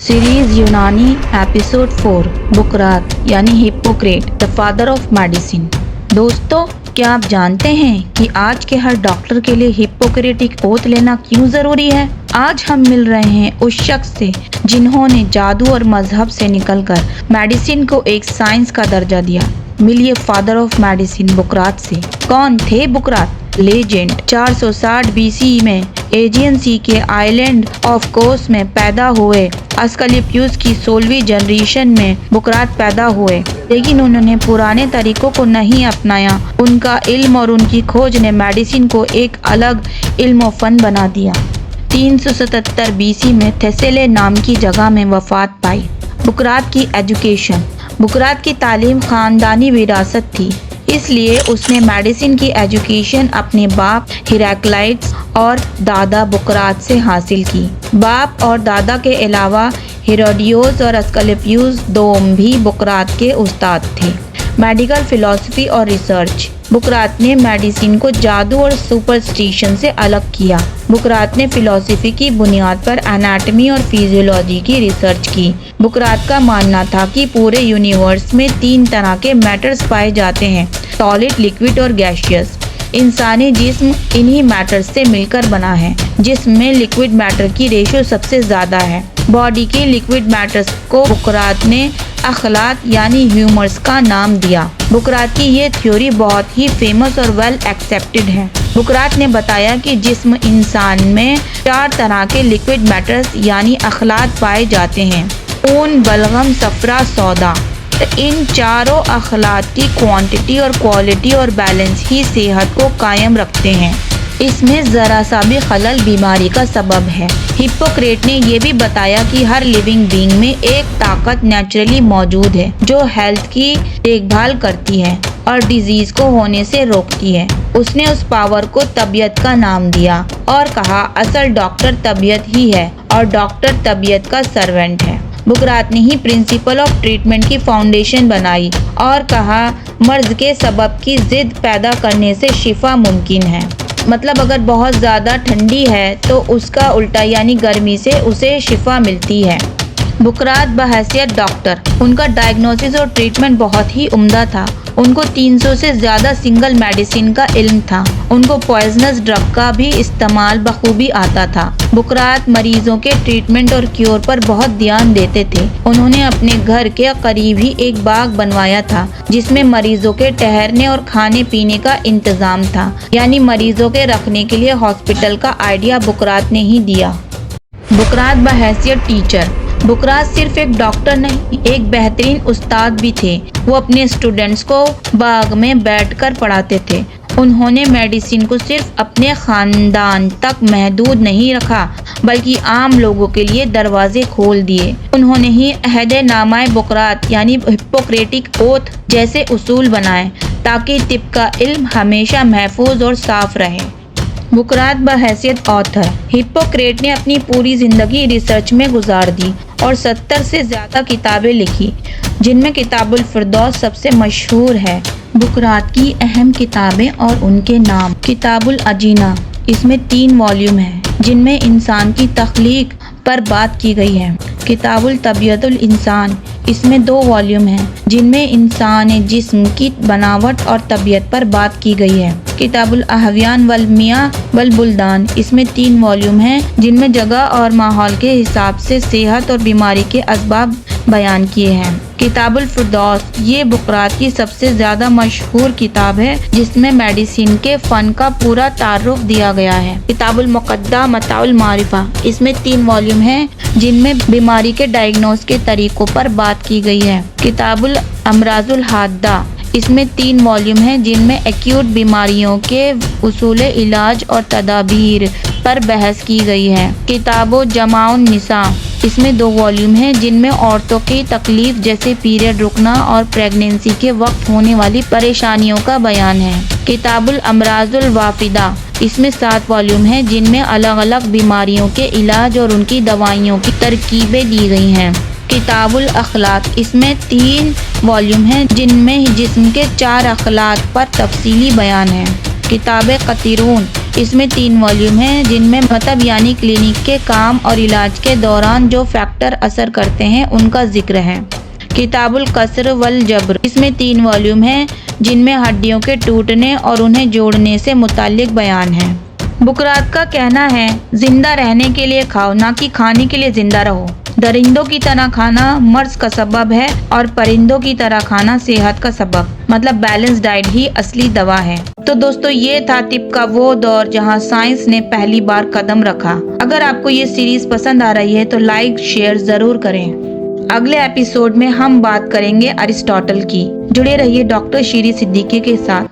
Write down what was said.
Series यूनानी episode 4 बुकरात यानी Hippocrates the father of medicine. दोस्तों, क्या आप जानते हैं कि आज के हर डॉक्टर के लिए हिप्पोक्रेटिक ओथ लेना क्यों जरूरी है? आज हम मिल रहे हैं उस शख्स से जिन्होंने जादू और मजहब से निकलकर मेडिसिन को एक साइंस का दर्जा दिया। मिलिए फादर ऑफ मेडिसिन बुकरात से। कौन थे बुकरात? लेजेंड 460 बीसी में एजियन सी के आइलैंड ऑफ कोस में पैदा हुए अस्कलेपियस की 16वीं जनरेशन में बुकरात पैदा हुए, लेकिन उन्होंने पुराने तरीकों को नहीं अपनाया। उनका इल्म और उनकी खोज ने मेडिसिन को एक अलग इल्म फन बना दिया। 377 बीसी में थेसेले नाम की जगह में वफात पाई। बुकरात की एजुकेशन। बुकरात की तालीम खानदानी विरासत थी, इसलिए उसने मेडिसिन की एजुकेशन अपने बाप हिराक्लाइट्स और दादा बुकरात से हासिल की। बाप और दादा के अलावा हेरोडियोस और अस्कलेपियस दोम भी बुकरात के उस्ताद थे। मेडिकल फिलॉसफी और रिसर्च। बुकरात ने मेडिसिन को जादू और सुपरस्टिशन से अलग किया। बुकरात ने फिलॉसफी की बुनियाद पर एनाटॉमी और फिजियोलॉजी की रिसर्च की। बुकरात का मानना था कि पूरे यूनिवर्स में 3 तरह के मैटर्स पाए जाते हैं, सॉलिड, लिक्विड और गैसियस। इंसानी जिस्म इन्हीं मैटर्स से मिलकर बना है। जिस्म में लिक्विड मैटर की रेशियो सबसे ज्यादा है। बॉडी के लिक्विड मैटर्स को बुकरात ने अखलात यानी ह्यूमर्स का नाम दिया। बुकरात की ये थ्योरी बहुत ही फेमस और वेल एक्सेप्टेड है। बुकरात ने बताया कि जिस्म इंसान में 4 तरह के लिक्विड मैटर्स यानी अखलात पाए जाते हैं, खून, बलगम, सफरा, सौदा। इन चारों अखलात की क्वांटिटी और क्वालिटी और बैलेंस ही सेहत को कायम रखते हैं। इसमें जरा सा भी खलल बीमारी का सबब है। हिप्पोक्रेट ने यह भी बताया कि हर लिविंग बीइंग में एक ताकत नेचुरली मौजूद है जो हेल्थ की देखभाल करती है और डिजीज को होने से रोकती है। उसने उस पावर को तबीयत का नाम दिया और कहा असल डॉक्टर तबीयत ही है और डॉक्टर तबीयत का सर्वेंट है। बुकरात ने ही प्रिंसिपल ऑफ ट्रीटमेंट की फाउंडेशन बनाई और कहा मर्ज के सबब की जिद पैदा करने से शिफा मुमकिन है। मतलब अगर बहुत ज़्यादा ठंडी है तो उसका उल्टा यानी गर्मी से उसे शिफा मिलती है। बुकरात बहैसियत डॉक्टर, उनका डायग्नोसिस और ट्रीटमेंट बहुत ही उम्दा था। उनको 300 से ज़्यादा सिंगल मेडिसिन का इल्म था। उनको पॉइजनस ड्रग का भी इस्तेमाल बखूबी आता था। बुकरात मरीजों के ट्रीटमेंट और क्योर पर बहुत ध्यान देते थे। उन्होंने अपने घर के करीब ही एक बाग बनवाया था जिसमें मरीजों के ठहरने और खाने पीने का इंतजाम था, यानी मरीजों के रखने के लिए हॉस्पिटल का आइडिया बुकरात ने ही दिया। बुकरात बहैसियत टीचर। बुकरात सिर्फ एक डॉक्टर नहीं, एक बेहतरीन उस्ताद भी थे। वो अपने स्टूडेंट्स को बाग में बैठकर पढ़ाते थे। उन्होंने मेडिसिन को सिर्फ अपने खानदान तक महदूद नहीं रखा बल्कि आम लोगों के लिए दरवाजे खोल दिए। उन्होंने ही अहद-ए-नामा बुकरात यानी हिप्पोक्रेटिक ओथ जैसे उसूल बनाए ताकि तिब का इल्म हमेशा महफूज और साफ रहे। बुकरात बहैसियत ऑथर। हिप्पोक्रेट ने अपनी पूरी जिंदगी रिसर्च में गुजार दी और 70 से ज़्यादा किताबें लिखी, जिनमें किताबुल फिरदौस सबसे मशहूर है। बुकरात की अहम किताबें और उनके नाम। किताबुल अजीना, इसमें 3 वॉल्यूम हैं जिनमें इंसान की तख्लीक पर बात की गई है। किताबुल तबीयतुल इंसान, इसमें 2 वॉल्यूम हैं जिनमें इंसान जिस्म की बनावट और तबीयत पर बात की गई है। किताबुल अहवान वल मियाँ वल बुल्दान, इसमें 3 वॉल्यूम हैं जिनमें जगह और माहौल के हिसाब से सेहत और बीमारी के असबाब बयान किए हैं। किताबुल फिरदौस, ये बुकरात की सबसे ज़्यादा मशहूर किताब है जिसमें मेडिसिन के फ़न का पूरा तारुफ दिया गया है। किताबुल मुक़द्दा मताउल मारिफा, इसमें 3 वॉल्यूम हैं जिनमें बीमारी के डायग्नोस के तरीकों पर बात की गई है। किताबुल अमराजुल हादा, इसमें 3 वॉल्यूम हैं जिनमें एक्यूट बीमारियों के उसूल इलाज और तदाबीर पर बहस की गई है। किताबो जमाउन निसा, इसमें 2 वॉल्यूम हैं जिनमें औरतों की तकलीफ जैसे पीरियड रुकना और प्रेगनेंसी के वक्त होने वाली परेशानियों का बयान है। किताबुल अमराजुल वाफिदा, इसमें 7 वॉल्यूम हैं जिनमें अलग अलग बीमारियों के इलाज और उनकी दवाइयों की तरकीबें दी गई हैं। किताबुल अखलाक, इसमें 3 वॉल्यूम हैं जिनमें जिस्म के 4 अखलाक पर तफसीली बयान है। किताब कतिरून, اس میں 3 والیوم ہیں جن میں مطلب یعنی کلینک کے کام اور علاج کے دوران جو فیکٹر اثر کرتے ہیں ان کا ذکر ہے۔ کتاب الکسر والجبر، اس میں 3 والیوم ہیں جن میں ہڈیوں کے ٹوٹنے اور انہیں جوڑنے سے متعلق بیان ہے۔ بکرات کا کہنا ہے زندہ رہنے کے لیے کھاؤ نہ کہ کھانے کے لیے زندہ رہو۔ درندوں کی طرح کھانا مرض کا سبب ہے اور پرندوں کی طرح کھانا صحت کا سبب، مطلب بیلنس ڈائٹ ہی اصلی دوا ہے۔ تو دوستو یہ تھا طب کا وہ دور جہاں سائنس نے پہلی بار قدم رکھا۔ اگر آپ کو یہ سیریز پسند آ رہی ہے تو لائک شیئر ضرور کریں۔ اگلے ایپیسوڈ میں ہم بات کریں گے ارسطاٹل کی۔ جڑے رہیے ڈاکٹر شیری صدیقی کے ساتھ۔